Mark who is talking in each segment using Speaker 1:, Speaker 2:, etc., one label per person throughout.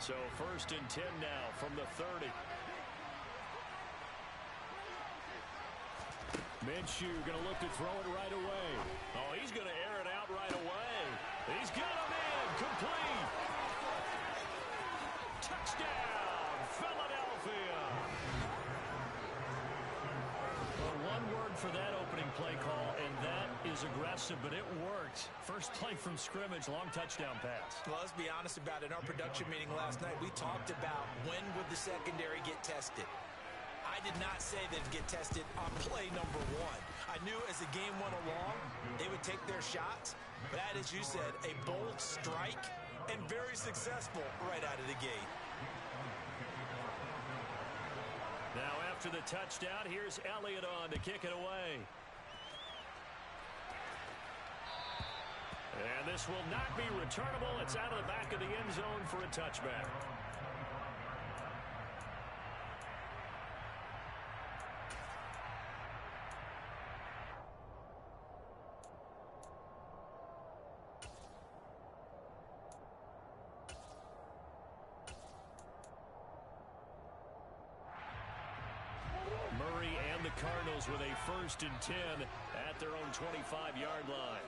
Speaker 1: So 1st and 10 now from the 30. Minshew going to look to throw it right away. Oh, he's going to air it out right away. He's got him in. Complete. Touchdown, Philadelphia. Well, one word for that opening play call, and that is aggressive, but it worked. First play from scrimmage, long touchdown pass.
Speaker 2: Well, let's be honest about it. In our production meeting last night, we talked about when would the secondary get tested. I did not say they'd get tested on play number 1. I knew as the game went along, they would take their shots. But that, as you said, a bold strike and very successful right out of the gate.
Speaker 1: Now after the touchdown, here's Elliott on to kick it away. And this will not be returnable. It's out of the back of the end zone for a touchback. Murray and the Cardinals with a 1st and 10 at their own 25-yard line.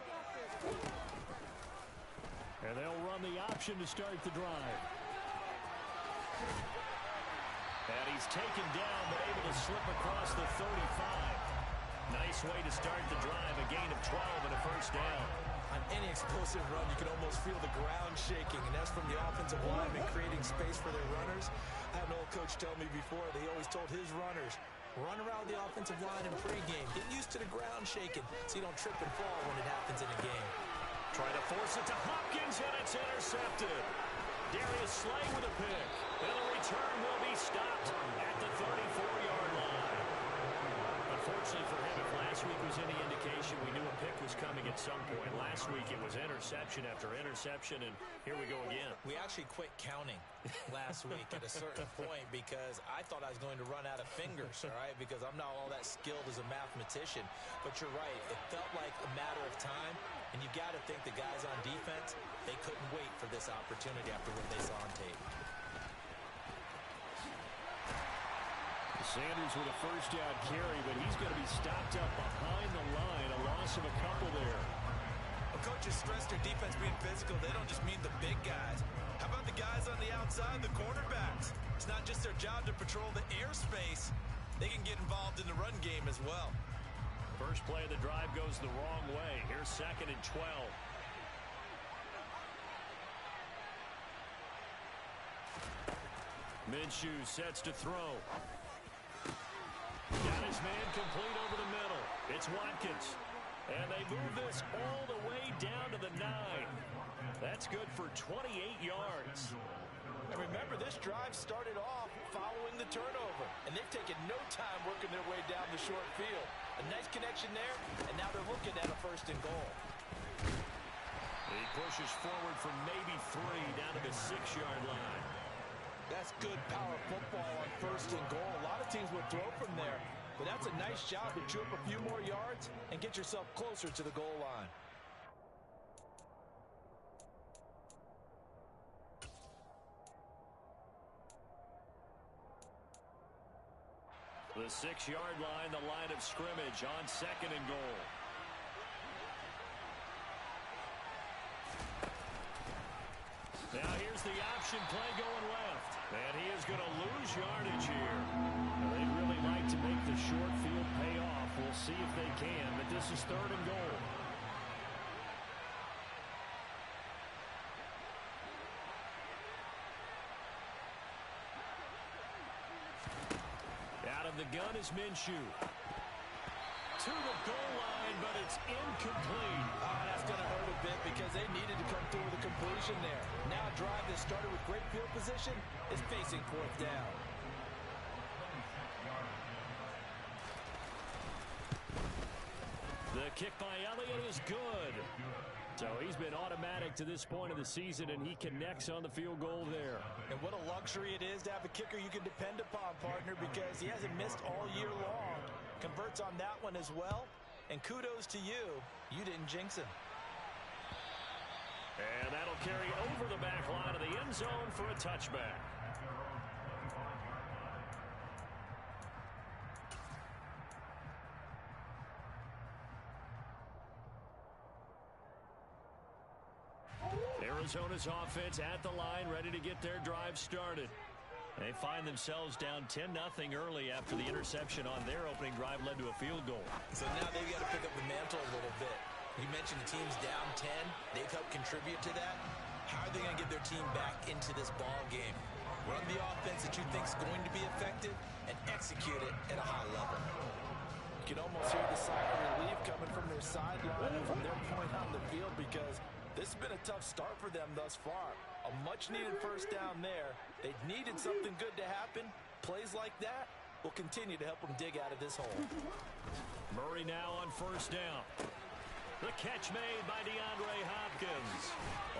Speaker 1: And they'll run the option to start the drive. And he's taken down, but able to slip across the 35. Nice way to start the drive, a gain of 12 and a 1st down.
Speaker 2: On any explosive run, you can almost feel the ground shaking, and that's from the offensive lineman creating space for their runners. I had an old coach tell me before, they always told his runners, run around the offensive line in pregame. Get used to the ground shaking so you don't trip and fall when it happens in a game.
Speaker 1: Try to force it to Hopkins, and it's intercepted. Darius Slay with a pick. And the return will be stopped at the 34-yard line. Unfortunately for him, if last week was any indication, we knew a pick was coming at some point. Last week it was interception after interception, and here we go again.
Speaker 2: We actually quit counting last week at a certain point because I thought I was going to run out of fingers, all right, because I'm not all that skilled as a mathematician. But you're right. It felt like a matter of time, and you got to think the guys on defense, they couldn't wait for this opportunity after what they saw on tape.
Speaker 1: Sanders with a 1st down carry, but he's going to be stopped up behind the line. A loss of a couple there.
Speaker 2: Well, coaches stress their defense being physical. They don't just mean the big guys. How about the guys on the outside, the cornerbacks? It's not just their job to patrol the airspace. They can get involved in the run game as well.
Speaker 1: First play of the drive goes the wrong way. Here's 2nd and 12. Minshew sets to throw. Got his man complete over the middle. It's Watkins. And they move this all the way down to the 9. That's good for 28 yards.
Speaker 2: And remember, this drive started off following the turnover. And they've taken no time working their way down the short field. A nice connection there, and now they're looking at a 1st and goal.
Speaker 1: He pushes forward for maybe 3 down to the 6-yard line.
Speaker 2: That's good power football on 1st and goal. A lot of teams will throw from there, but that's a nice job to chew up a few more yards and get yourself closer to the goal line.
Speaker 1: The 6-yard line, the line of scrimmage on 2nd and goal. Now here's the option play going left. And he is going to lose yardage here. They'd really like to make the short field pay off. We'll see if they can, but this is 3rd and goal. Out of the gun is Minshew. To the goal line, but it's incomplete.
Speaker 2: That's going to hurt a bit because they needed to come through with a completion there. Now a drive that started with great field position is facing 4th down.
Speaker 1: The kick by Elliott is good. So he's been automatic to this point of the season, and he connects on the field goal there.
Speaker 2: And what a luxury it is to have a kicker you can depend upon, partner, because he hasn't missed all year long. Converts on that one as well. And kudos to you. You didn't jinx him.
Speaker 1: And that'll carry over the back line of the end zone for a touchback. Arizona's offense at the line, ready to get their drive started. They find themselves down 10-0 early after the interception on their opening drive led to a field goal.
Speaker 2: So now they've got to pick up the mantle a little bit. You mentioned the team's down 10. They've helped contribute to that. How are they going to get their team back into this ball game? Run the offense that you think is going to be effective and execute it at a high level.
Speaker 3: You can almost hear the sigh of relief coming from their sideline and from their point on the field, because this has been a tough start for them thus far. A much-needed first down there. They needed something good to happen. Plays like that will continue to help them dig out of this hole.
Speaker 1: Murray now on first down. The catch made by DeAndre Hopkins.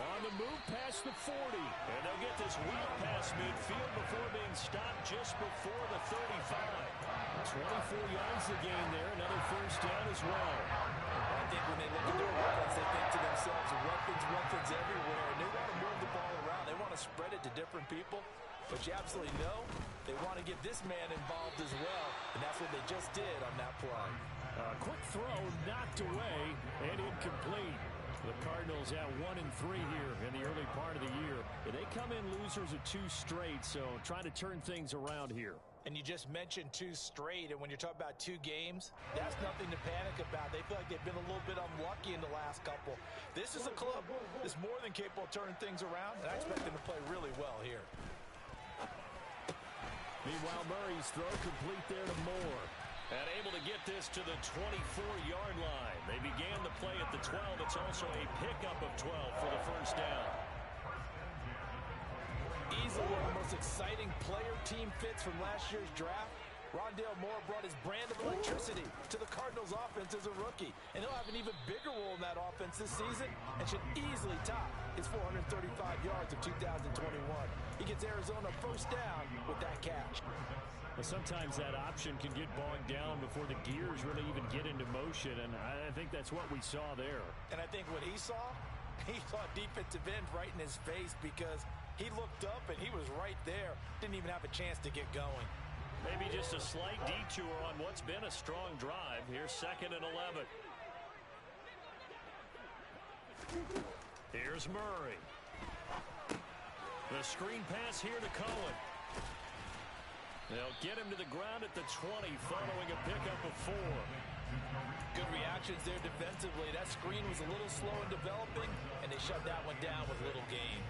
Speaker 1: On the move past the 40. And they'll get this wheel past midfield before being stopped just before the 35. 24 yards to gain there. Another first down as well.
Speaker 3: I think when they look at their offense, they think to themselves, weapons everywhere. And they want to move the ball around. They want to spread it to different people. But you absolutely know they want to get this man involved as well. And that's what they just did on that play.
Speaker 1: Quick throw knocked away and incomplete. The Cardinals at 1-3 here in the early part of the year. They come in losers of 2 straight, so trying to turn things around here.
Speaker 3: And you just mentioned 2 straight, and when you're talking about 2 games, that's nothing to panic about. They feel like they've been a little bit unlucky in the last couple. This is a club that's more than capable of turning things around, and I expect them to play really well here.
Speaker 1: Meanwhile, Murray's throw complete there to Moore. And able to get this to the 24-yard line. They began the play at the 12. It's also a pickup of 12 for the first down.
Speaker 3: Easily one of the most exciting player-team fits from last year's draft. Rondale Moore brought his brand of electricity to the Cardinals offense as a rookie. And he'll have an even bigger role in that offense this season and should easily top his 435 yards of 2021. He gets Arizona first down with that catch.
Speaker 1: Well, sometimes that option can get bogged down before the gears really even get into motion, and I think that's what we saw there.
Speaker 3: And I think what he saw defensive end right in his face, because he looked up and he was right there. Didn't even have a chance to get going.
Speaker 1: Maybe just a slight detour on what's been a strong drive. Here's 2nd and 11. Here's Murray. The screen pass here to Cohen. They'll get him to the ground at the 20 following a pickup of 4.
Speaker 3: Good reactions there defensively. That screen was a little slow in developing, and they shut that one down with little gain.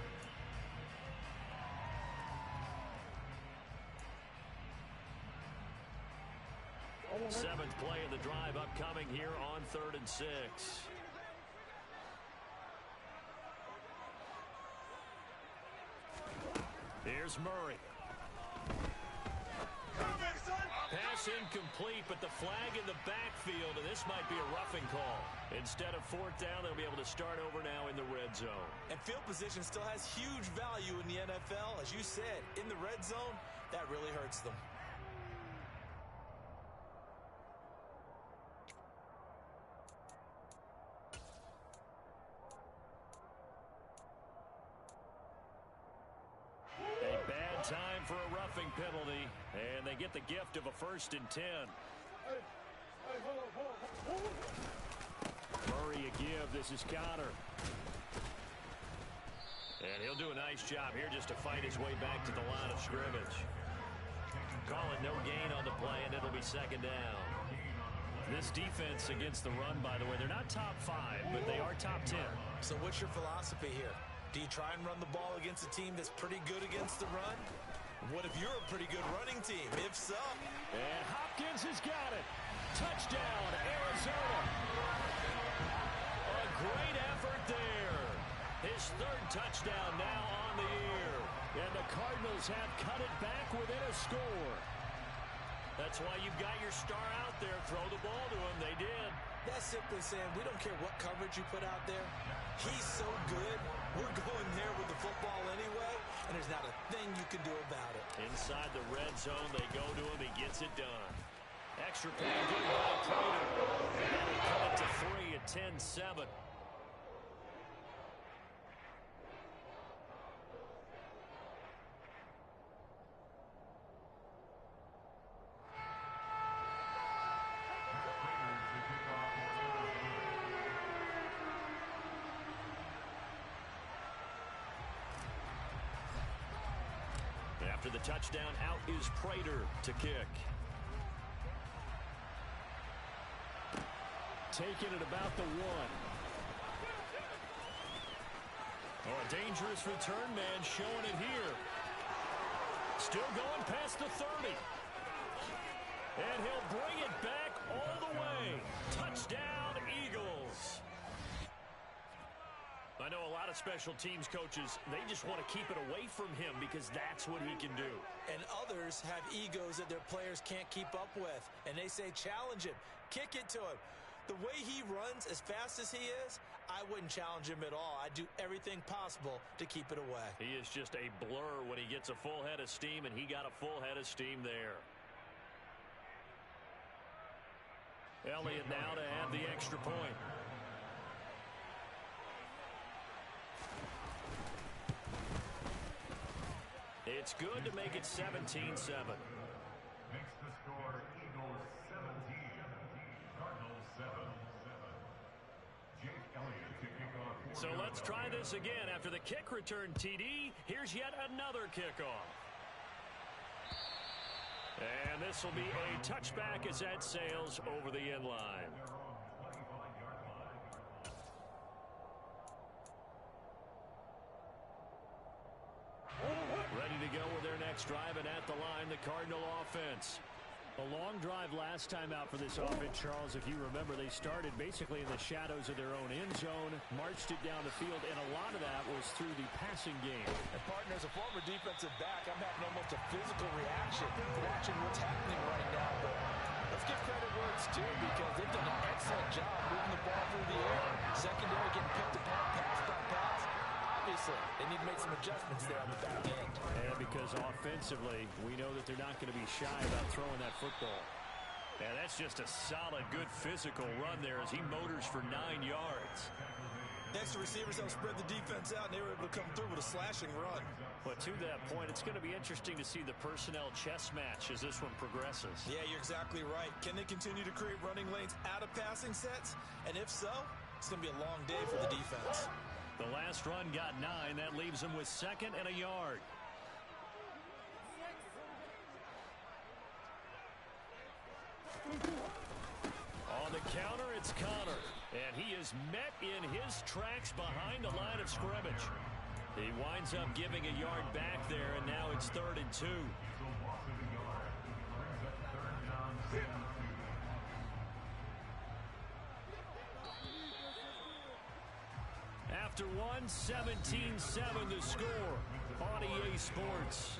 Speaker 1: Seventh play of the drive upcoming here on 3rd and 6. Here's Murray. Pass incomplete, but the flag in the backfield, and this might be a roughing call. Instead of 4th down, they'll be able to start over now in the red zone.
Speaker 2: And field position still has huge value in the NFL. As you said, in the red zone, that really hurts them.
Speaker 1: Time for a roughing penalty, and they get the gift of a 1st and 10. Murray a give. This is Cotter. And he'll do a nice job here just to fight his way back to the line of scrimmage. Call it no gain on the play, and it'll be 2nd down. This defense against the run, by the way, they're not top 5, but they are top 10.
Speaker 2: So what's your philosophy here? Do you try and run the ball against a team that's pretty good against the run? What if you're a pretty good running team? If so.
Speaker 1: And Hopkins has got it. Touchdown, Arizona. A great effort there. His 3rd touchdown now on the year. And the Cardinals have cut it back within a score. That's why you've got your star out there. Throw the ball to him. They did.
Speaker 2: That's simply saying we don't care what coverage you put out there. He's so good. We're going there with the football anyway, and there's not a thing you can do about it.
Speaker 1: Inside the red zone, they go to him. He gets it done. Extra point good by Prater. And they cut it to 3 at 10-7. After the touchdown, out is Prater to kick. Taking it about the 1. Oh, a dangerous return man showing it here. Still going past the 30. And he'll bring it back all the way. Touchdown, Eagles. I know a lot of special teams coaches, they just want to keep it away from him because that's what he can do.
Speaker 2: And others have egos that their players can't keep up with. And they say, challenge him, kick it to him. The way he runs as fast as he is, I wouldn't challenge him at all. I'd do everything possible to keep it away.
Speaker 1: He is just a blur when he gets a full head of steam, and he got a full head of steam there. Elliott now to add the extra point. It's good to make it 17-7.
Speaker 4: Makes the score Eagles 17, Cardinals 7. Jake Elliott to kick off.
Speaker 1: So let's try this again. After the kick return TD, here's yet another kickoff. And this will be a touchback as that sails over the end line. Ready to go with their next drive, and at the line, the Cardinal offense. A long drive last time out for this offense, Charles. If you remember, they started basically in the shadows of their own end zone, marched it down the field, and a lot of that was through the passing game.
Speaker 3: And partner, as a former defensive back, I'm having almost a physical reaction watching what's happening right now. But let's give credit where it's due because they've done an excellent job moving the ball through the air. Secondary getting picked apart, pass by pass. Obviously, they need to make some adjustments there on the back end.
Speaker 1: And because offensively, we know that they're not going to be shy about throwing that football. And that's just a solid, good physical run there as he motors for 9 yards.
Speaker 2: Next, the receivers help spread the defense out, and they were able to come through with a slashing run.
Speaker 1: But to that point, it's going to be interesting to see the personnel chess match as this one progresses.
Speaker 2: Yeah, you're exactly right. Can they continue to create running lanes out of passing sets? And if so, it's going to be a long day for the defense.
Speaker 1: The last run got 9. That leaves them with 2nd and a yard. On the counter, it's Connor. And he is met in his tracks behind the line of scrimmage. He winds up giving a yard back there, and now it's 3rd and 2. After 17-7 to score on EA Sports.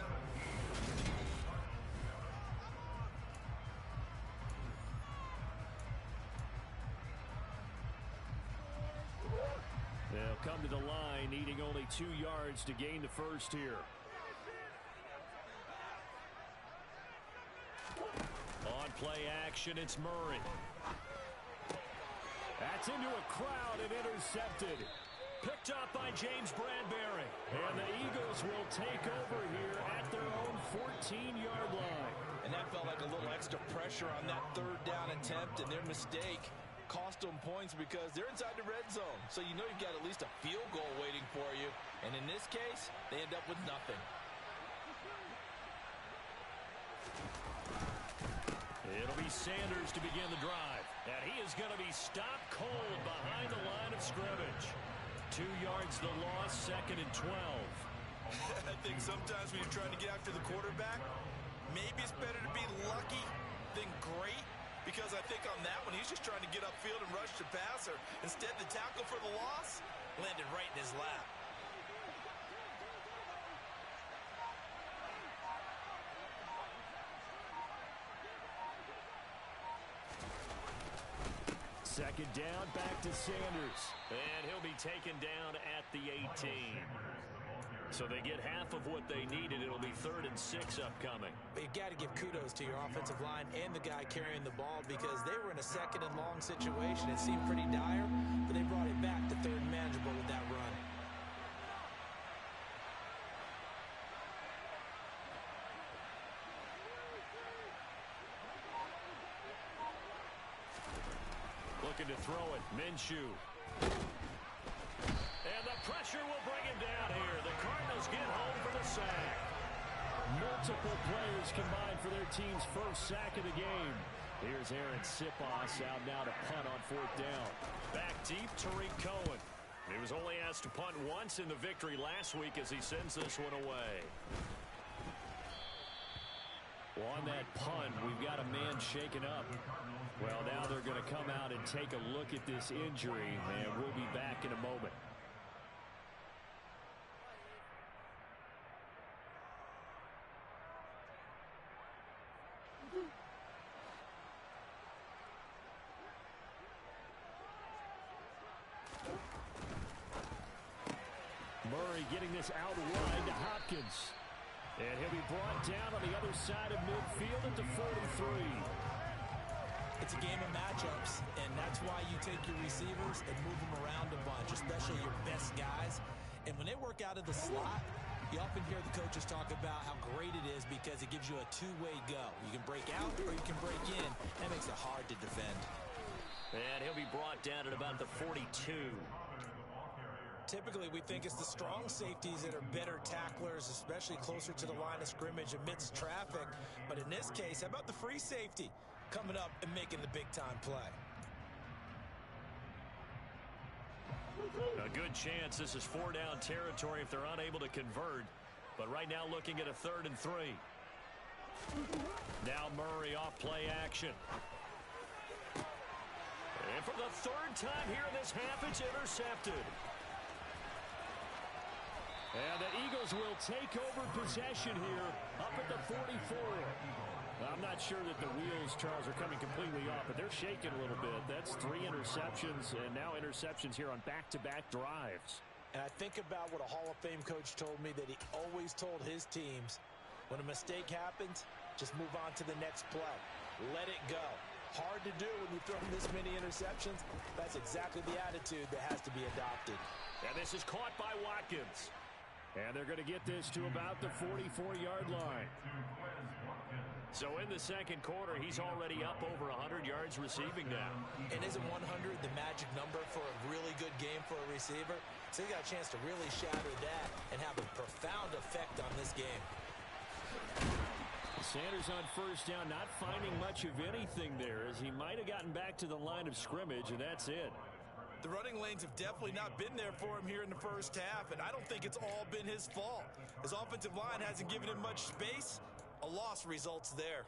Speaker 1: They'll come to the line, needing only 2 yards to gain the first here. On play action, it's Murray. That's into a crowd and intercepted. Picked up by James Bradbury. And the Eagles will take over here at their own 14-yard line.
Speaker 3: And that felt like a little extra pressure on that 3rd down attempt, and their mistake cost them points because they're inside the red zone. So you know you've got at least a field goal waiting for you. And in this case, they end up with nothing.
Speaker 1: It'll be Sanders to begin the drive. And he is going to be stopped cold behind the line of scrimmage. 2 yards the loss, 2nd and 12.
Speaker 2: I think sometimes when you're trying to get after the quarterback, maybe it's better to be lucky than great. Because I think on that one, he's just trying to get upfield and rush the passer. Instead, the tackle for the loss landed right in his lap.
Speaker 1: Second down, back to Sanders. And he'll be taken down at the 18. So they get half of what they needed. It'll be 3rd and 6 upcoming.
Speaker 2: But you got to give kudos to your offensive line and the guy carrying the ball because they were in a 2nd and long situation. It seemed pretty dire, but they brought it back to 3rd and manageable with that run.
Speaker 1: Looking to throw it, Minshew. And the pressure will bring him down here. The Cardinals get home for the sack. team's first sack of the game. Here's Aaron Sipos out now to punt on 4th down. Back deep, Tariq Cohen. He was only asked to punt once in the victory last week as he sends this one away. Well, on that punt, we've got a man shaken up. Well, now they're going to come out and take a look at this injury, and we'll be back in a moment. Murray getting this out wide to Hopkins. And he'll be brought down on the other side of midfield at the 43.
Speaker 2: It's a game of matchups, and that's why you take your receivers and move them around a bunch, especially your best guys. And when they work out of the slot, you often hear the coaches talk about how great it is because it gives you a two-way go. You can break out or you can break in. That makes it hard to defend.
Speaker 1: And he'll be brought down at about the 42.
Speaker 2: Typically, we think it's the strong safeties that are better tacklers, especially closer to the line of scrimmage amidst traffic. But in this case, how about the free safety coming up and making the big-time play?
Speaker 1: A good chance this is 4-down territory if they're unable to convert. But right now looking at a 3rd and 3. Now Murray off play action. And for the 3rd time here in this half, it's intercepted. And the Eagles will take over possession here up at the 44. I'm not sure that the wheels, Charles, are coming completely off, but they're shaking a little bit. That's 3 interceptions, and now interceptions here on back-to-back drives.
Speaker 2: And I think about what a Hall of Fame coach told me that he always told his teams, when a mistake happens, just move on to the next play. Let it go. Hard to do when you throw this many interceptions. That's exactly the attitude that has to be adopted.
Speaker 1: And this is caught by Watkins. And they're going to get this to about the 44-yard line. So in the second quarter, he's already up over 100 yards receiving now.
Speaker 2: And isn't 100 the magic number for a really good game for a receiver? So he got a chance to really shatter that and have a profound effect on this game.
Speaker 1: Sanders on 1st down, not finding much of anything there as he might have gotten back to the line of scrimmage, and that's it.
Speaker 2: The running lanes have definitely not been there for him here in the first half, and I don't think it's all been his fault. His offensive line hasn't given him much space. A loss results there.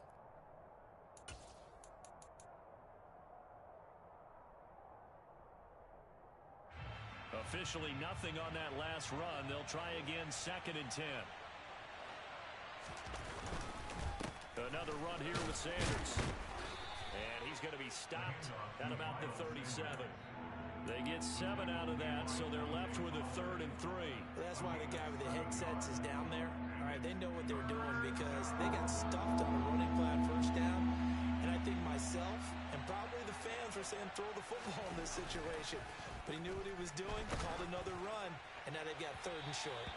Speaker 1: Officially nothing on that last run. They'll try again 2nd and 10. Another run here with Sanders. And he's going to be stopped at about the 37. They get 7 out of that, so they're left with a 3rd and 3.
Speaker 2: That's why the guy with the headsets is down there. All right, they know what they're doing because they got stuffed on the running play on 1st down. And I think myself and probably the fans were saying throw the football in this situation. But he knew what he was doing, called another run, and now they've got 3rd and short.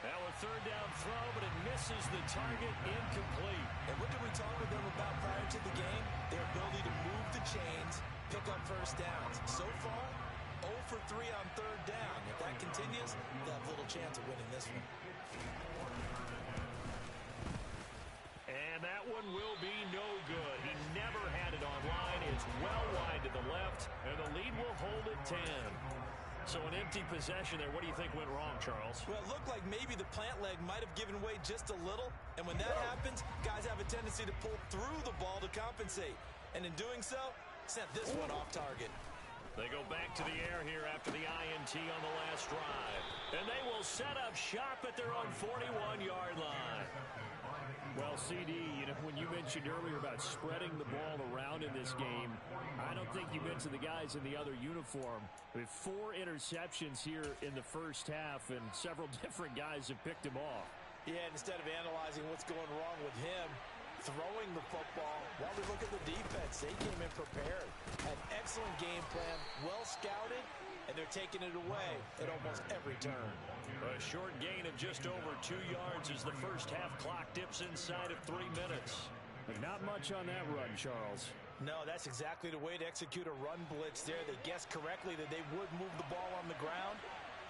Speaker 1: Now a 3rd down throw, but it misses the target, incomplete.
Speaker 2: And what did we talk with them about prior to the game? Their ability to move the chains, pick up 1st downs. So far, 0 for 3 on 3rd down. If that continues, they'll have little chance of winning this one.
Speaker 1: And that one will be no good. He never had it on line. It's well wide to the left, and the lead will hold at 10. So an empty possession there. What do you think went wrong, Charles?
Speaker 2: Well, it looked like maybe the plant leg might have given way just a little. And when that happens, guys have a tendency to pull through the ball to compensate. And in doing so, sent this one off target.
Speaker 1: They go back to the air here after the INT on the last drive. And they will set up shop at their own 41-yard line. Well, CD, when you mentioned earlier about spreading the ball around in this game, I don't think you mentioned the guys in the other uniform. With 4 interceptions here in the first half, and several different guys have picked him off.
Speaker 2: Yeah, and instead of analyzing what's going wrong with him, throwing the football, while we look at the defense, they came in prepared. Had excellent game plan, well scouted, and they're taking it away at almost every turn.
Speaker 1: A short gain of just over 2 yards as the first half clock dips inside of 3 minutes. But not much on that run, Charles.
Speaker 2: No, that's exactly the way to execute a run blitz there. They guessed correctly that they would move the ball on the ground,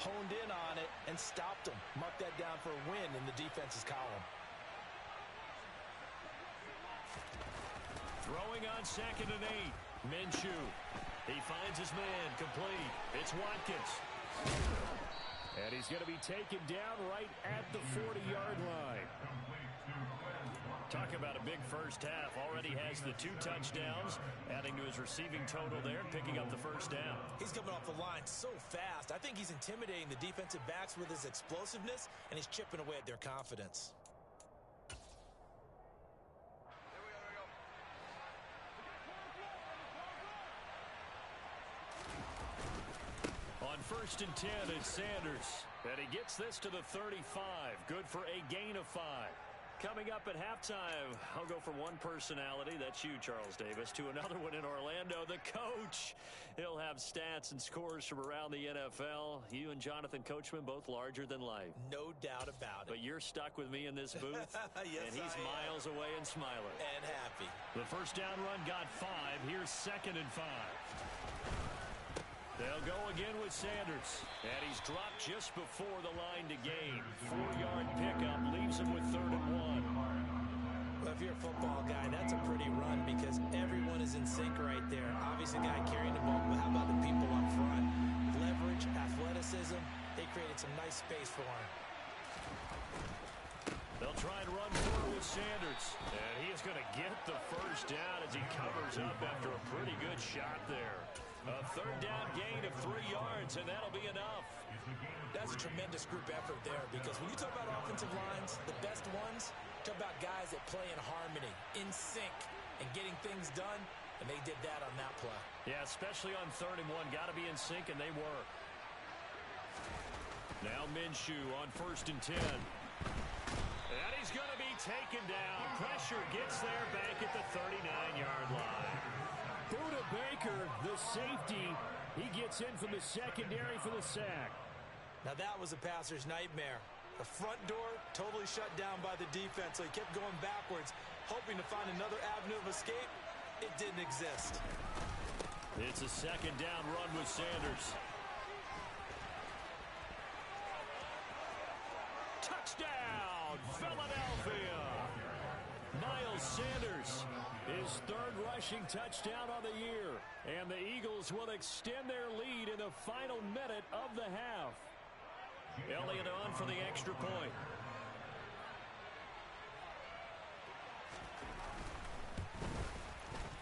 Speaker 2: honed in on it, and stopped them. Mark that down for a win in the defense's column.
Speaker 1: Throwing on 2nd and 8. Minshew. He finds his man, complete. It's Watkins. And he's going to be taken down right at the 40-yard line. Talk about a big first half. Already has the 2 touchdowns, adding to his receiving total there, picking up the first down.
Speaker 2: He's coming off the line so fast. I think he's intimidating the defensive backs with his explosiveness, and he's chipping away at their confidence.
Speaker 1: On 1st and 10, it's Sanders. And he gets this to the 35. Good for a gain of 5. Coming up at halftime, I'll go from one personality, that's you, Charles Davis, to another one in Orlando, the coach. He'll have stats and scores from around the NFL. You and Jonathan Coachman, both larger than life.
Speaker 2: No doubt about it.
Speaker 1: But you're stuck with me in this booth,
Speaker 2: yes,
Speaker 1: and he's miles away and smiling.
Speaker 2: And happy.
Speaker 1: The first down run got 5. Here's 2nd and 5. They'll go again with Sanders. And he's dropped just before the line to gain. 4-yard pickup leaves him with 3rd and 1.
Speaker 2: Well, if you're a football guy, that's a pretty run because everyone is in sync right there. Obviously, the guy carrying the ball, but how about the people up front? Leverage, athleticism, they created some nice space for him.
Speaker 1: They'll try and run forward with Sanders. And he is going to get the first down as he covers up after a pretty good shot there. A 3rd down gain of 3 yards, and that'll be enough.
Speaker 2: That's a tremendous group effort there because when you talk about offensive lines, the best ones, talk about guys that play in harmony, in sync, and getting things done, and they did that on that play.
Speaker 1: Yeah, especially on 3rd and 1. Got to be in sync, and they were. Now Minshew on 1st and 10. And he's going to be taken down. Pressure gets there back at the 39-yard line. Buda Baker, the safety, he gets in from the secondary for the sack.
Speaker 2: Now that was a passer's nightmare. The front door totally shut down by the defense, so he kept going backwards, hoping to find another avenue of escape. It didn't exist.
Speaker 1: It's a 2nd down run with Sanders. Touchdown, Philadelphia! Miles Sanders, his 3rd rushing touchdown on the year. And the Eagles will extend their lead in the final minute of the half. Elliott on for the extra point.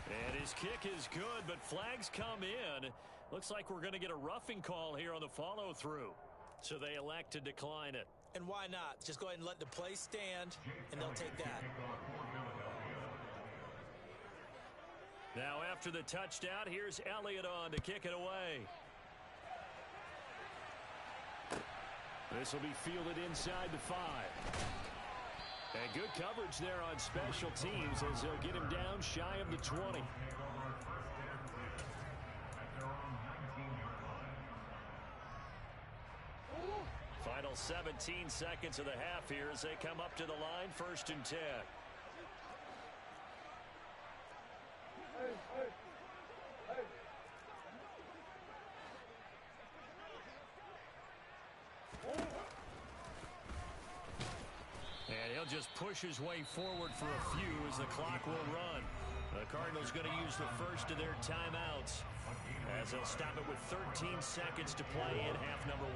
Speaker 1: And his kick is good, but flags come in. Looks like we're going to get a roughing call here on the follow-through. So they elect to decline it.
Speaker 2: And why not? Just go ahead and let the play stand, and they'll take that.
Speaker 1: Now after the touchdown, here's Elliott on to kick it away. This will be fielded inside the 5. And good coverage there on special teams as they'll get him down shy of the 20. Final 17 seconds of the half here as they come up to the line, 1st and 10. And he'll just push his way forward for a few as the clock will run. The Cardinals going to use the first of their timeouts as they'll stop it with 13 seconds to play in half number 1.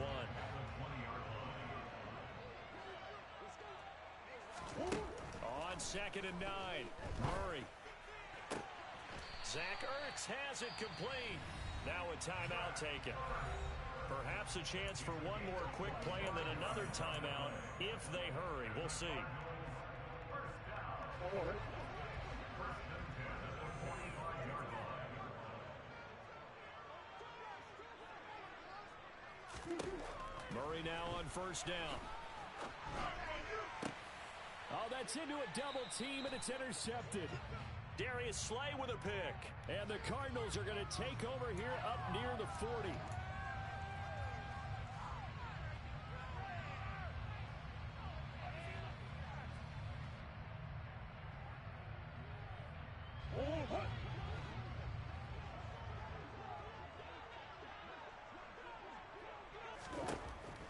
Speaker 1: On 2nd and 9, Murray. Zach Ertz has it complete. Now a timeout taken. Perhaps a chance for one more quick play and then another timeout if they hurry. We'll see. Murray now on 1st down. Oh, that's into a double team, and it's intercepted. Darius Slay with a pick. And the Cardinals are going to take over here up near the 40.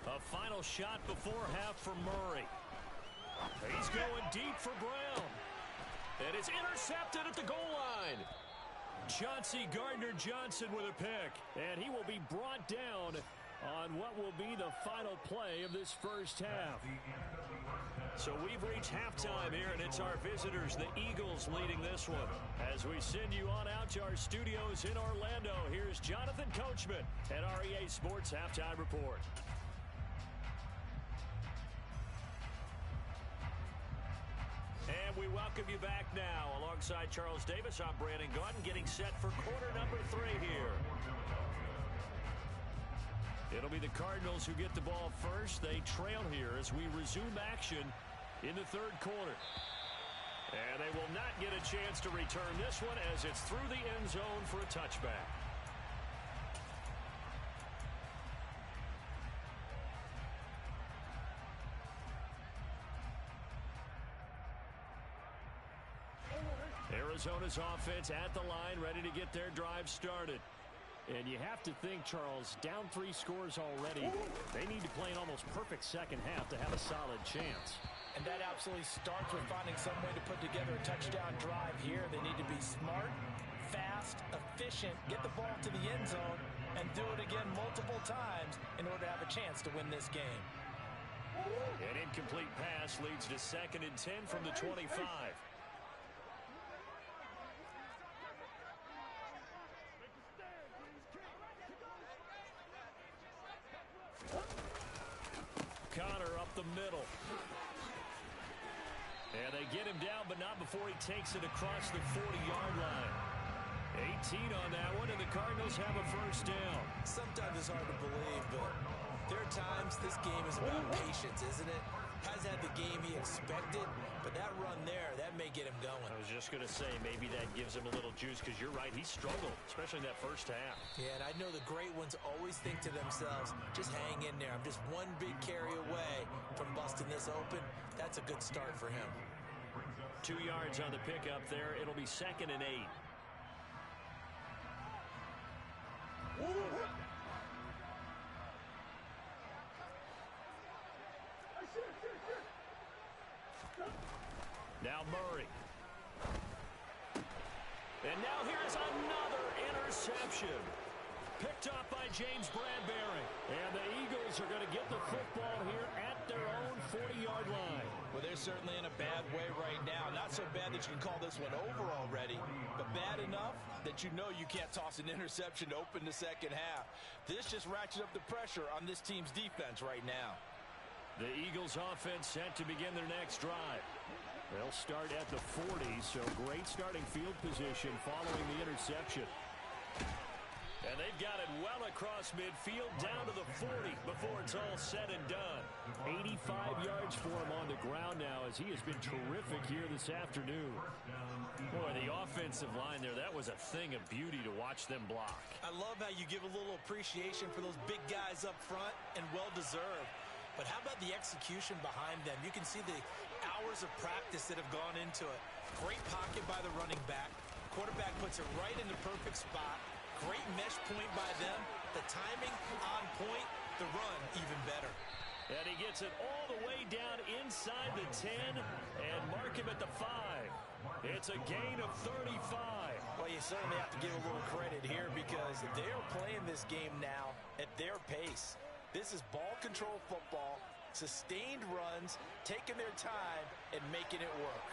Speaker 1: A final shot before half for Murray. He's going deep for Brown. And it's intercepted at the goal line. line. Chauncey Gardner-Johnson with a pick. And he will be brought down on what will be the final play of this first half. So we've reached halftime here, and it's our visitors, the Eagles, leading this one. As we send you on out to our studios in Orlando, here's Jonathan Coachman at REA Sports Halftime Report. And we welcome you back now. Alongside Charles Davis, I'm Brandon Gaudin, getting set for quarter number 3 here. It'll be the Cardinals who get the ball first. They trail here as we resume action in the third quarter. And they will not get a chance to return this one as it's through the end zone for a touchback. Arizona's offense at the line, ready to get their drive started. And you have to think, Charles, down 3 scores already. They need to play an almost perfect second half to have a solid chance.
Speaker 3: And that absolutely starts with finding some way to put together a touchdown drive here. They need to be smart, fast, efficient, get the ball to the end zone, and do it again multiple times in order to have a chance to win this game.
Speaker 1: An incomplete pass leads to 2nd and 10 from the 25. Connor up the middle. And they get him down, but not before he takes it across the 40-yard line. 18 on that one, and the Cardinals have a first down.
Speaker 2: Sometimes it's hard to believe, but there are times this game is about patience, isn't it? Has had the game he expected, but that run there, that may get him going.
Speaker 1: I was just going to say, maybe that gives him a little juice, because you're right, he struggled, especially in that first half.
Speaker 2: Yeah, and I know the great ones always think to themselves, just hang in there. I'm just one big carry away from busting this open. That's a good start for him.
Speaker 1: 2 yards on the pickup there. It'll be 2nd and 8. Now Murray. And now here's another interception. Picked up by James Bradbury. And the Eagles are going to get the football here at their own 40-yard line.
Speaker 3: Well, they're certainly in a bad way right now. Not so bad that you can call this one over already, but bad enough that you know you can't toss an interception to open the second half. This just ratchets up the pressure on this team's defense right now.
Speaker 1: The Eagles offense set to begin their next drive. They'll start at the 40, so great starting field position following the interception. And they've got it well across midfield down to the 40 before it's all said and done. 85 yards for him on the ground now as he has been terrific here this afternoon. Boy, the offensive line there, that was a thing of beauty to watch them block.
Speaker 2: I love how you give a little appreciation for those big guys up front, and well-deserved. But how about the execution behind them? You can see the hours of practice that have gone into it. Great pocket by the running back. Quarterback puts it right in the perfect spot. Great mesh point by them. The timing on point. The run even better.
Speaker 1: And he gets it all the way down inside the 10 and mark him at the 5. It's a gain of 35.
Speaker 3: Well, you certainly have to give a little credit here because they're playing this game now at their pace. This is ball control football, sustained runs, taking their time, and making it work.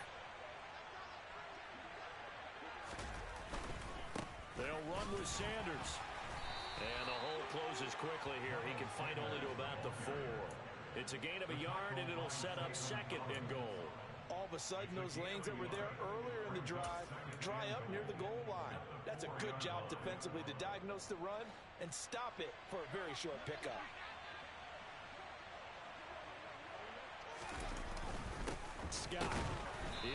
Speaker 1: They'll run with Sanders. And the hole closes quickly here. He can fight only to about the 4. It's a gain of a yard, and it'll set up 2nd and goal.
Speaker 3: All of a sudden, those lanes that were there earlier in the drive dry up near the goal line. That's a good job defensively to diagnose the run and stop it for a very short pickup.
Speaker 1: Scott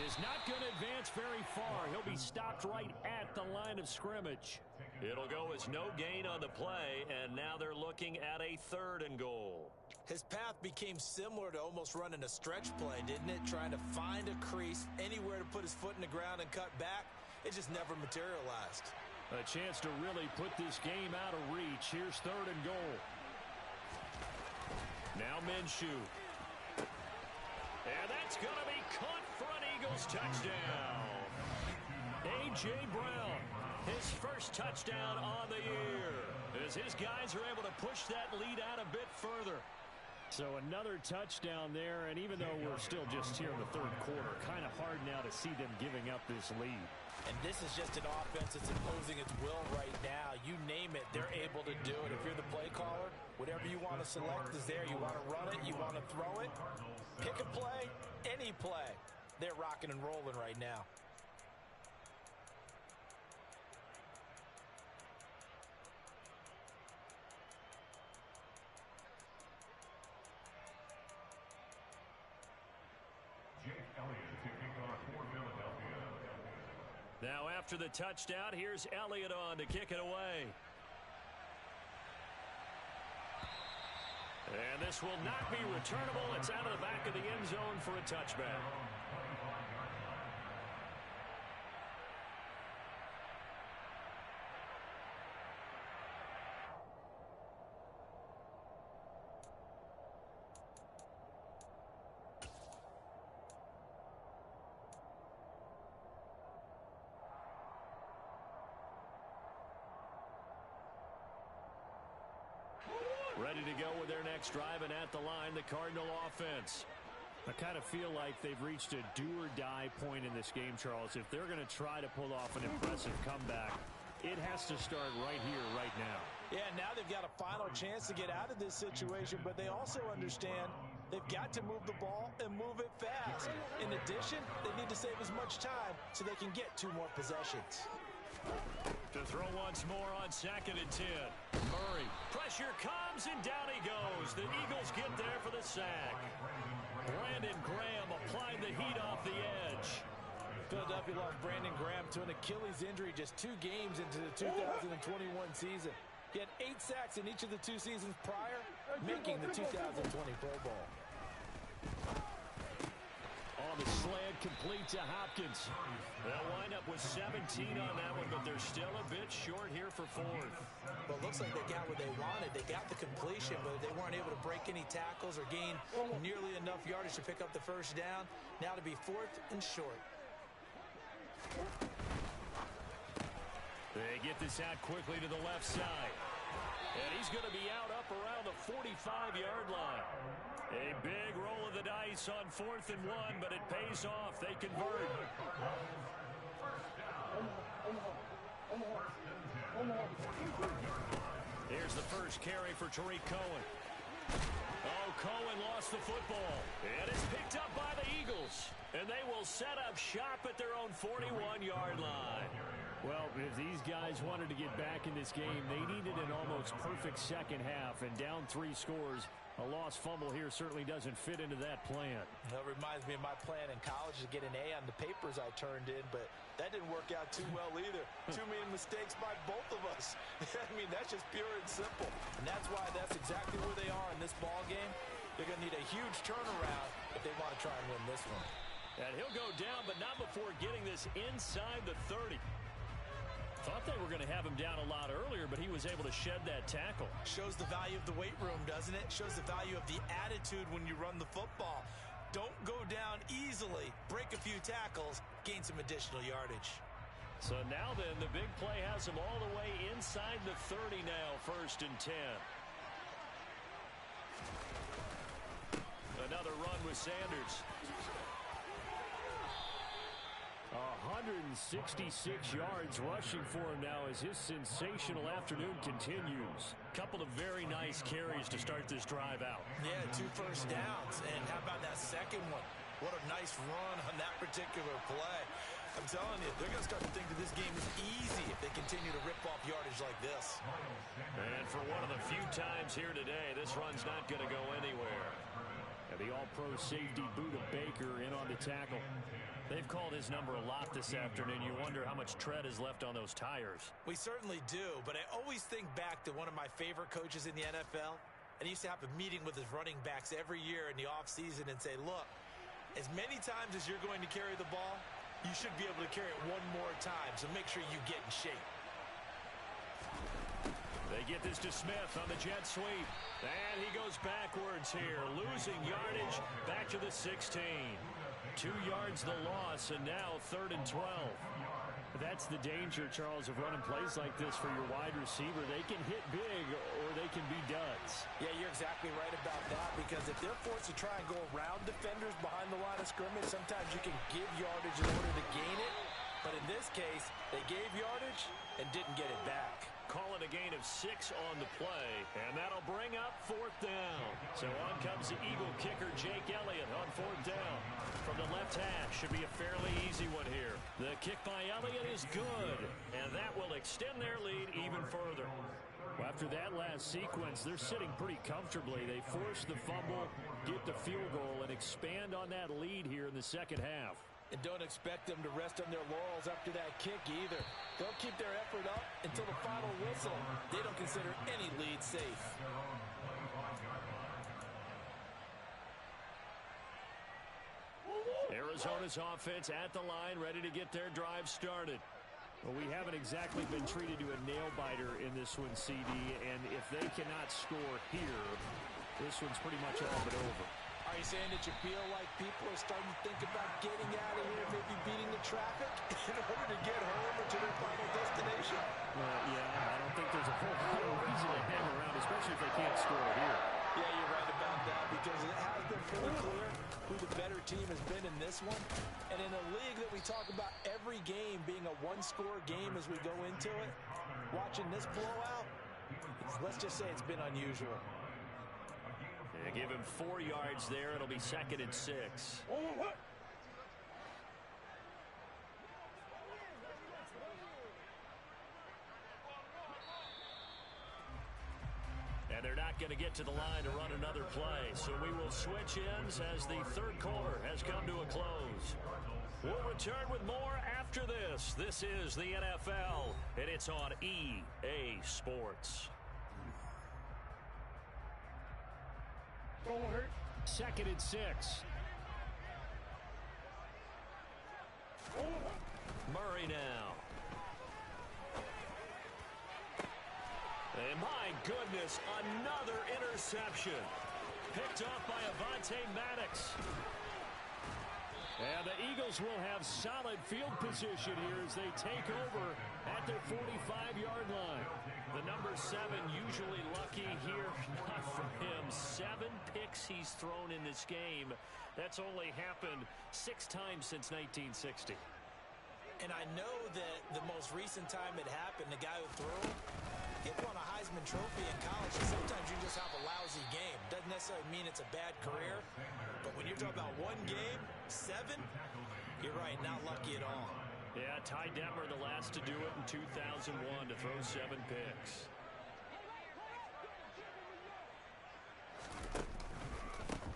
Speaker 1: is not going to advance very far. He'll be stopped right at the line of scrimmage. It'll go as no gain on the play, and now they're looking at a 3rd and goal.
Speaker 2: His path became similar to almost running a stretch play, didn't it? Trying to find a crease, anywhere to put his foot in the ground and cut back. It just never materialized.
Speaker 1: A chance to really put this game out of reach. Here's 3rd and goal. Now Minshew. And that's going to be caught front. Eagles touchdown. A A.J. Brown, his first touchdown on the year, as his guys are able to push that lead out a bit further.
Speaker 5: So another touchdown there, and even though we're still just here in the third quarter, kind of hard now to see them giving up this lead.
Speaker 3: And this is just an offense that's imposing its will right now. You name it, they're able to do it. If you're the play caller, whatever you want to select is there. You want to run it, you want to throw it, pick a play, any play. They're rocking and rolling right now.
Speaker 1: Now after the touchdown, here's Elliott on to kick it away. And this will not be returnable. It's out of the back of the end zone for a touchback. Ready to go with their next drive, and at the line, the Cardinal offense.
Speaker 5: I kind of feel like they've reached a do-or-die point in this game, Charles. If they're going to try to pull off an impressive comeback, it has to start right here, right now.
Speaker 3: Yeah, now they've got a final chance to get out of this situation, but they also understand they've got to move the ball and move it fast. In addition, they need to save as much time so they can get 2 more possessions.
Speaker 1: To throw once more on 2nd and 10. Murray. Pressure comes, and down he goes. The Eagles get there for the sack. Brandon Graham applying the heat off the edge.
Speaker 3: Philadelphia lost Brandon Graham to an Achilles injury just 2 games into the 2021 season. He had 8 sacks in each of the 2 seasons prior, making the 2020 Pro Bowl.
Speaker 1: On the slant, complete to Hopkins. They'll wind up with 17 on that one, but they're still a bit short here for 4th.
Speaker 3: Well, it looks like they got what they wanted. They got the completion, but they weren't able to break any tackles or gain nearly enough yardage to pick up the first down. Now to be 4th and short.
Speaker 1: They get this out quickly to the left side. And he's going to be out up around the 45-yard line. A big roll of the dice on 4th and 1, but it pays off. They convert. Here's the first carry for Tariq Cohen. Oh, Cohen lost the football. And it's picked up by the Eagles. And they will set up shop at their own 41-yard line.
Speaker 5: Well, if these guys wanted to get back in this game, they needed an almost perfect second half, and down 3 scores. A lost fumble here certainly doesn't fit into that plan.
Speaker 3: That reminds me of my plan in college to get an A on the papers I turned in, but that didn't work out too well either. Too many mistakes by both of us. I mean, that's just pure and simple. And that's why that's exactly where they are in this ball game. They're going to need a huge turnaround if they want to try and win this one.
Speaker 1: And he'll go down, but not before getting this inside the 30. Thought they were going to have him down a lot earlier, but he was able to shed that tackle.
Speaker 3: Shows the value of the weight room, doesn't it? Shows the value of the attitude when you run the football. Don't go down easily. Break a few tackles. Gain some additional yardage.
Speaker 1: So now then, the big play has him all the way inside the 30 now, 1st and 10. Another run with Sanders.
Speaker 5: 166 yards rushing for him now as his sensational afternoon continues.
Speaker 1: Couple of very nice carries to start this drive out.
Speaker 3: Yeah, 2 first downs. And how about that second one? What a nice run on that particular play. I'm telling you, they're going to start to think that this game is easy if they continue to rip off yardage like this.
Speaker 1: And for one of the few times here today, this run's not going to go anywhere.
Speaker 5: And the all-pro safety Buda Baker in on the tackle.
Speaker 1: They've called his number a lot this afternoon. You wonder how much tread is left on those tires.
Speaker 3: We certainly do, but I always think back to one of my favorite coaches in the NFL. And he used to have a meeting with his running backs every year in the offseason and say, look, as many times as you're going to carry the ball, you should be able to carry it one more time, so make sure you get in shape.
Speaker 1: They get this to Smith on the jet sweep. And he goes backwards here, losing yardage back to the 16. 2 yards the loss, and now 3rd and 12.
Speaker 5: That's the danger, Charles, of running plays like this for your wide receiver. They can hit big or they can be duds.
Speaker 3: Yeah, you're exactly right about that, because if they're forced to try and go around defenders behind the line of scrimmage, sometimes you can give yardage in order to gain it. But in this case, they gave yardage and didn't get it back.
Speaker 1: Call it a gain of 6 on the play, and that'll bring up 4th down. So on comes the Eagle kicker, Jake Elliott, on 4th down. From the left hash, should be a fairly easy one here. The kick by Elliott is good, and that will extend their lead even further.
Speaker 5: Well, after that last sequence, they're sitting pretty comfortably. They force the fumble, get the field goal, and expand on that lead here in the second half.
Speaker 3: And don't expect them to rest on their laurels after that kick either. They'll keep their effort up until the final whistle. They don't consider any lead safe.
Speaker 5: Arizona's offense at the line, ready to get their drive started. Well, we haven't exactly been treated to a nail-biter in this one, CD, and if they cannot score here, this one's pretty much all but over.
Speaker 3: Are you saying that you feel like people are starting to think about getting out of here, maybe beating the traffic in order to get home or to their final destination?
Speaker 5: Yeah, I don't think there's a whole lot of reason to hang around, especially if they can't score here.
Speaker 3: Yeah, you're right about that, because it has been pretty clear who the better team has been in this one. And in a league that we talk about every game being a one-score game as we go into it, watching this blowout, let's just say it's been unusual.
Speaker 1: They give him 4 yards there. It'll be 2nd and 6. And they're not going to get to the line to run another play. So we will switch ends as the third quarter has come to a close. We'll return with more after this. This is the NFL, and it's on EA Sports.
Speaker 5: 2nd and 6.
Speaker 1: Murray now. And my goodness, another interception. Picked off by Avonte Maddox.
Speaker 5: And the Eagles will have solid field position here as they take over at their 45-yard line.
Speaker 1: The number 7 usually lucky here, not for him. 7 picks he's thrown in this game. That's only happened 6 times since 1960.
Speaker 3: And I know that the most recent time it happened, the guy who threw him, he won a Heisman Trophy in college. And sometimes you just have a lousy game. Doesn't necessarily mean it's a bad career. But when you're talking about one game, 7, you're right, not lucky at all.
Speaker 1: Yeah, Ty Detmer the last to do it in 2001 to throw 7 picks.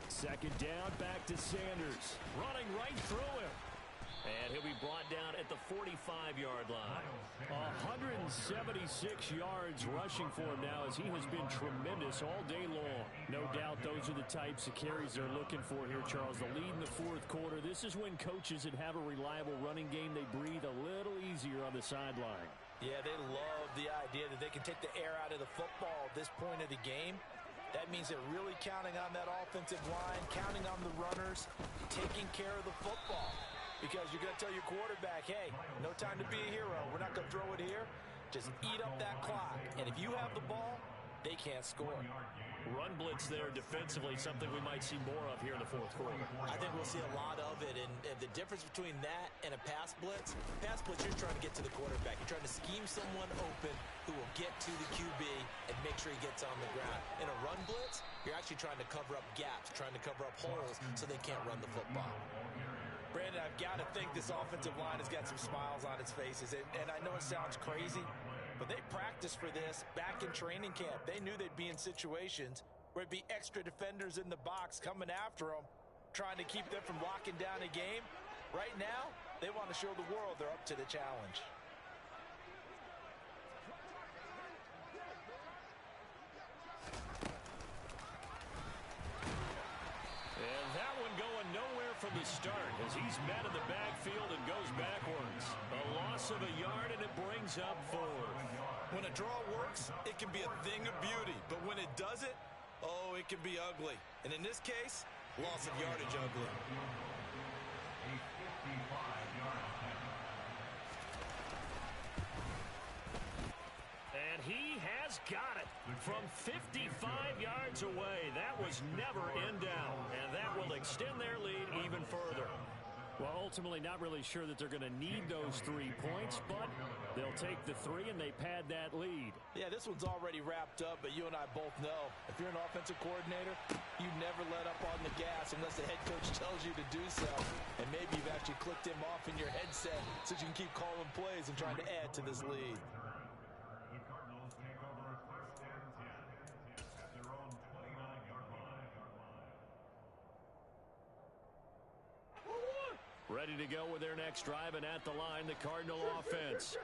Speaker 5: Second down, back to Sanders.
Speaker 1: Running right through him. And he'll be brought down at the 45-yard line.
Speaker 5: 176 yards rushing for him now as he has been tremendous all day long. No doubt those are the types of carries they're looking for here, Charles. The lead in the fourth quarter. This is when coaches that have a reliable running game, they breathe a little easier on the sideline.
Speaker 3: Yeah, they love the idea that they can take the air out of the football at this point of the game. That means they're really counting on that offensive line, counting on the runners, taking care of the football. Because you're going to tell your quarterback, hey, no time to be a hero. We're not going to throw it here. Just eat up that clock. And if you have the ball, they can't score.
Speaker 1: Run blitz there defensively, something we might see more of here in the fourth quarter.
Speaker 3: I think we'll see a lot of it. And the difference between that and a pass blitz, you're trying to get to the quarterback. You're trying to scheme someone open who will get to the QB and make sure he gets on the ground. In a run blitz, you're actually trying to cover up gaps, trying to cover up holes so they can't run the football. Brandon, I've got to think this offensive line has got some smiles on its faces. And I know it sounds crazy, but they practiced for this back in training camp. They knew they'd be in situations where it'd be extra defenders in the box coming after them, trying to keep them from locking down a game. Right now, they want to show the world they're up to the challenge.
Speaker 1: And that one going nowhere from the start as he's met in the backfield and goes backwards. A loss of a yard, and it brings up 4.
Speaker 3: When a draw works, it can be a thing of beauty. But when it doesn't, oh, it can be ugly. And in this case, loss of yardage ugly.
Speaker 1: he has got it from 55 yards away. That was never in doubt, and that will extend their lead even further.
Speaker 5: Well, ultimately, not really sure that they're going to need those 3 points, but they'll take the 3 and they pad that lead.
Speaker 3: Yeah, this one's already wrapped up, but you and I both know if you're an offensive coordinator, you never let up on the gas unless the head coach tells you to do so. And maybe you've actually clicked him off in your headset so you can keep calling plays and trying to add to this lead.
Speaker 4: The Cardinals take over first and 10 at their own 29-yard line.
Speaker 5: Ready to go with their next drive, and at the line, the Cardinal offense.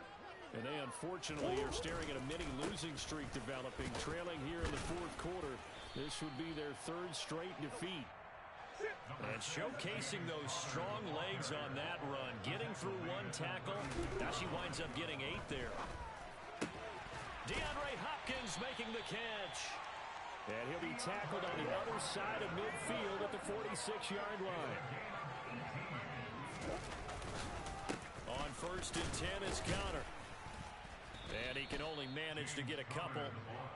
Speaker 5: And they unfortunately are staring at a mini losing streak developing, trailing here in the 4th quarter. This would be their 3rd straight defeat.
Speaker 1: And showcasing those strong legs on that run, getting through 1 tackle. Now she winds up getting 8 there. DeAndre Hopkins making the catch.
Speaker 5: And he'll be tackled on the other side of midfield at the 46-yard line. On 1st and 10 is Connor. And he can only manage to get a couple.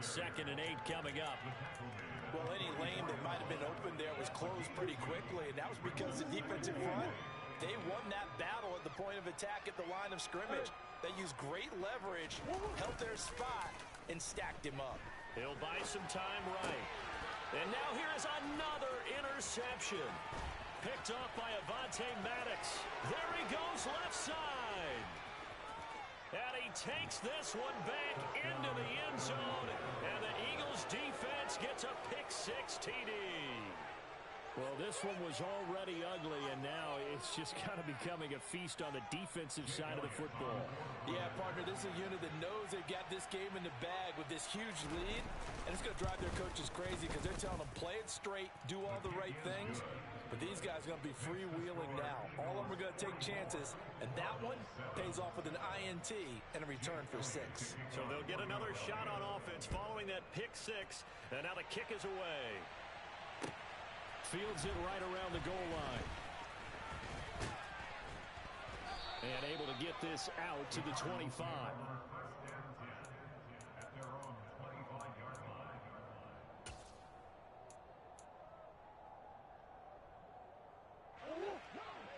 Speaker 5: 2nd and 8 coming up.
Speaker 3: Well, any lane that might have been open there was closed pretty quickly, and that was because the defensive front, they won that battle at the point of attack at the line of scrimmage. They used great leverage, held their spot, and stacked him up.
Speaker 1: He'll buy some time right. And now here is another interception. Picked up by Avonte Maddox. There he goes left side. And he takes this one back into the end zone. And the Eagles defense gets a pick-6 TD.
Speaker 5: Well, this one was already ugly, and now it's just kind of becoming a feast on the defensive side of the football.
Speaker 3: Yeah, partner, this is a unit that knows they've got this game in the bag with this huge lead, and it's going to drive their coaches crazy because they're telling them play it straight, do all the right things, but these guys are going to be freewheeling now. All of them are going to take chances, and that one pays off with an INT and a return for 6.
Speaker 1: So they'll get another shot on offense following that pick-6, and now the kick is away.
Speaker 5: Fields it right around the goal line. And able to get this out to the 25.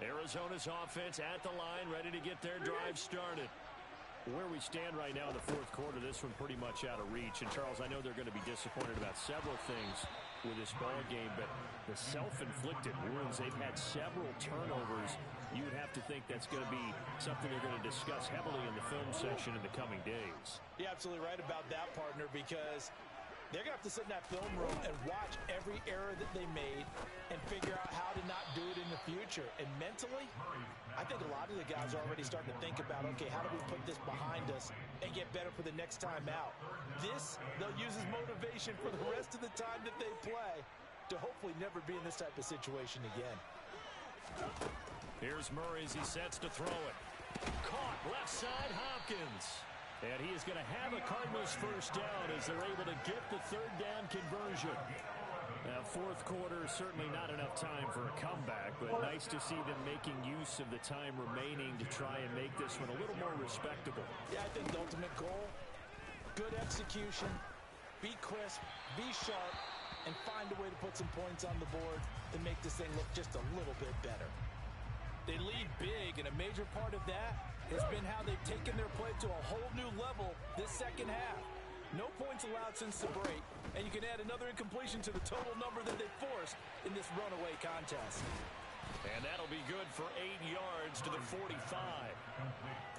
Speaker 1: Arizona's offense at the line, ready to get their drive started.
Speaker 5: Where we stand right now in the 4th quarter, this one pretty much out of reach. And, Charles, I know they're going to be disappointed about several things with this ball game, but the self-inflicted wounds, they've had several turnovers. You would have to think that's going to be something they're going to discuss heavily in the film section in the coming days.
Speaker 3: You're absolutely right about that, partner, because they're going to have to sit in that film room and watch every error that they made and figure out how to not do it in the future. And mentally, I think a lot of the guys are already starting to think about, okay, how do we put this behind us and get better for the next time out? This, they'll use as motivation for the rest of the time that they play to hopefully never be in this type of situation again.
Speaker 1: Here's Murray as he sets to throw it. Caught left side, Hopkins.
Speaker 5: And he is going to have a Cardinals first down as they're able to get the 3rd down conversion. Now, 4th quarter, certainly not enough time for a comeback, but nice to see them making use of the time remaining to try and make this one a little more respectable.
Speaker 3: Yeah, I think the ultimate goal, good execution, be crisp, be sharp, and find a way to put some points on the board to make this thing look just a little bit better. They lead big, and a major part of that has been how they've taken their play to a whole new level this 2nd half. No points allowed since the break, and you can add another incompletion to the total number that they forced in this runaway contest.
Speaker 1: And that'll be good for 8 yards to the 45.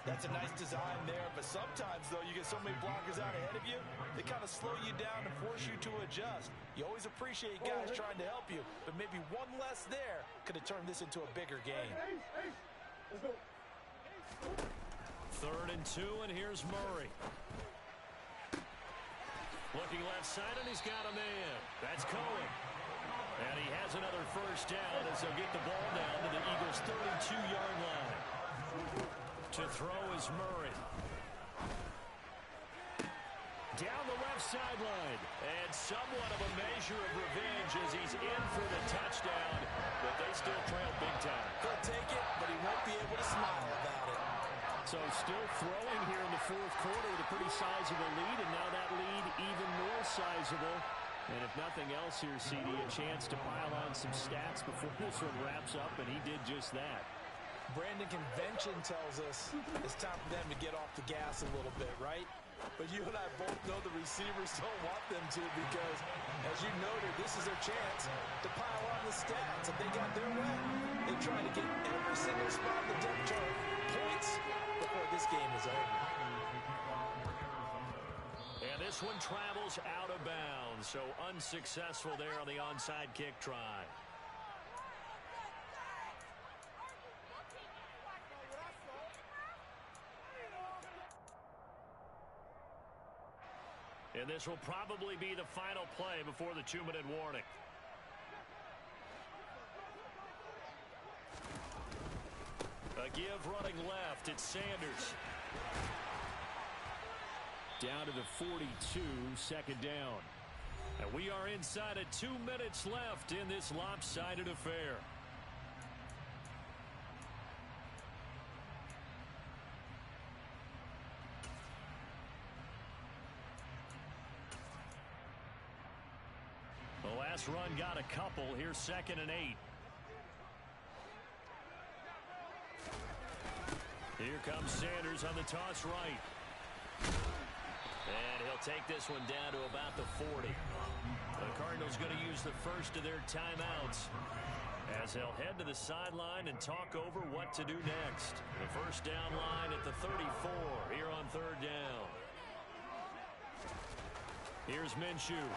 Speaker 3: That's a nice design there, but sometimes, though, you get so many blockers out ahead of you, they kind of slow you down and force you to adjust. You always appreciate guys trying to help you, but maybe one less there could have turned this into a bigger game.
Speaker 1: 3rd and 2, and here's Murray. Looking left side, and he's got a man. That's Cohen. And he has another first down as they'll get the ball down to the Eagles' 32-yard line. To throw is Murray. Down the left sideline. And somewhat of a measure of revenge as he's in for the touchdown. But they still trail big time.
Speaker 3: He'll take it, but he won't be able to smile about it.
Speaker 5: So still throwing here in the fourth quarter with a pretty sizable lead, and now that lead even more sizable. And if nothing else here, CD, a chance to pile on some stats before this one wraps up, and he did just that.
Speaker 3: Brandon, convention tells us it's time for them to get off the gas a little bit, right? But you and I both know the receivers don't want them to, because, as you noted, this is their chance to pile on the stats. If they got their way, they try to get every single spot in the depth chart points before this game is over.
Speaker 1: And this one travels out of bounds, so unsuccessful there on the onside kick try. And this will probably be the final play before the 2-minute warning. A give running left. It's Sanders.
Speaker 5: Down to the 42, second down.
Speaker 1: And we are inside of 2 minutes left in this lopsided affair. The last run got a couple. Here's 2nd and 8. Here comes Sanders on the toss right. And he'll take this one down to about the 40. The Cardinals going to use the first of their timeouts as they'll head to the sideline and talk over what to do next. The first down line at the 34 here on 3rd down. Here's Minshew.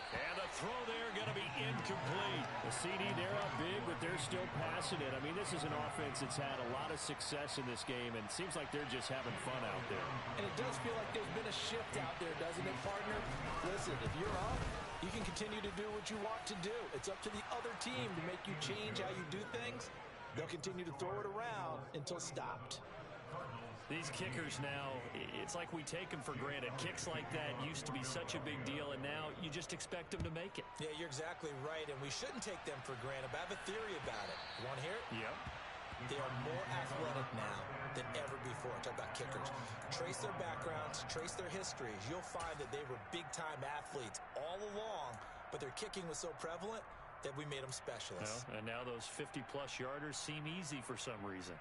Speaker 1: And the throw there going to be incomplete.
Speaker 5: The CD, they're up big, but they're still passing it. I mean, this is an offense that's had a lot of success in this game, and it seems like they're just having fun out there.
Speaker 3: And it does feel like there's been a shift out there, doesn't it, partner? Listen, if you're up, you can continue to do what you want to do. It's up to the other team to make you change how you do things. They'll continue to throw it around until stopped.
Speaker 1: These kickers now, it's like we take them for granted. Kicks like that used to be such a big deal, and now you just expect them to make it.
Speaker 2: Yeah, you're exactly right, and we shouldn't take them for granted. But I have a theory about it. You want to hear it?
Speaker 1: Yep.
Speaker 2: They are more athletic now than ever before. Talk about kickers. Trace their backgrounds, trace their histories. You'll find that they were big-time athletes all along, but their kicking was so prevalent that we made them specialists.
Speaker 1: Well, and now those 50-plus yarders seem easy for some reason.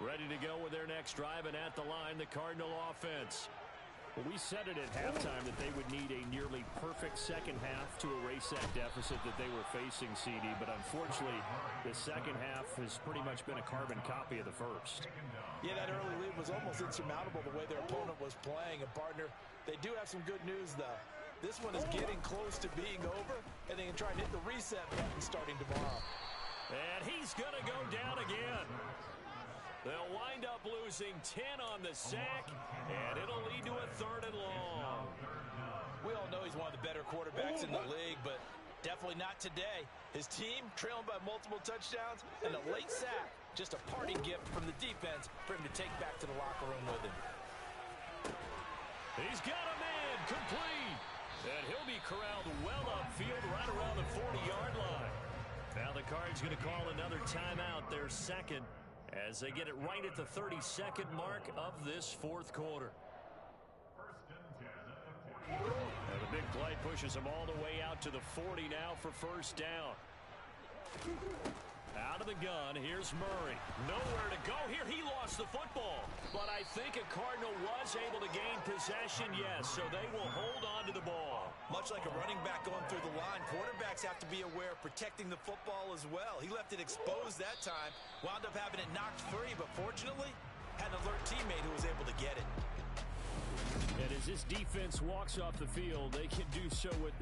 Speaker 1: Ready to go with their next drive, and at the line, the Cardinal offense.
Speaker 5: Well, we said it at halftime that they would need a nearly perfect second half to erase that deficit that they were facing, CD. But unfortunately, the second half has pretty much been a carbon copy of the first.
Speaker 3: Yeah, that early lead was almost insurmountable the way their opponent was playing. And, partner, they do have some good news, though. This one is getting close to being over, and they can try and hit the reset button starting tomorrow.
Speaker 1: And he's going to go down again. They'll wind up losing 10 on the sack, and it'll lead to a 3rd and long.
Speaker 3: We all know he's one of the better quarterbacks in the league, but definitely not today. His team trailing by multiple touchdowns, and a late sack, just a parting gift from the defense for him to take back to the locker room with him.
Speaker 1: He's got a man complete, and he'll be corralled well upfield right around the 40-yard line. Now the Cards going to call another timeout, their second, as they get it right at the 32nd mark of this 4th quarter. And the big play pushes them all the way out to the 40 now for 1st down. Out of the gun, here's Murray. Nowhere to go here. He lost the football. But I think a Cardinal was able to gain possession, yes, so they will hold on to the ball.
Speaker 2: Much like a running back going through the line, quarterbacks have to be aware of protecting the football as well. He left it exposed that time, wound up having it knocked free, but fortunately, had an alert teammate who was able to get it.
Speaker 5: And as this defense walks off the field, they can do so with their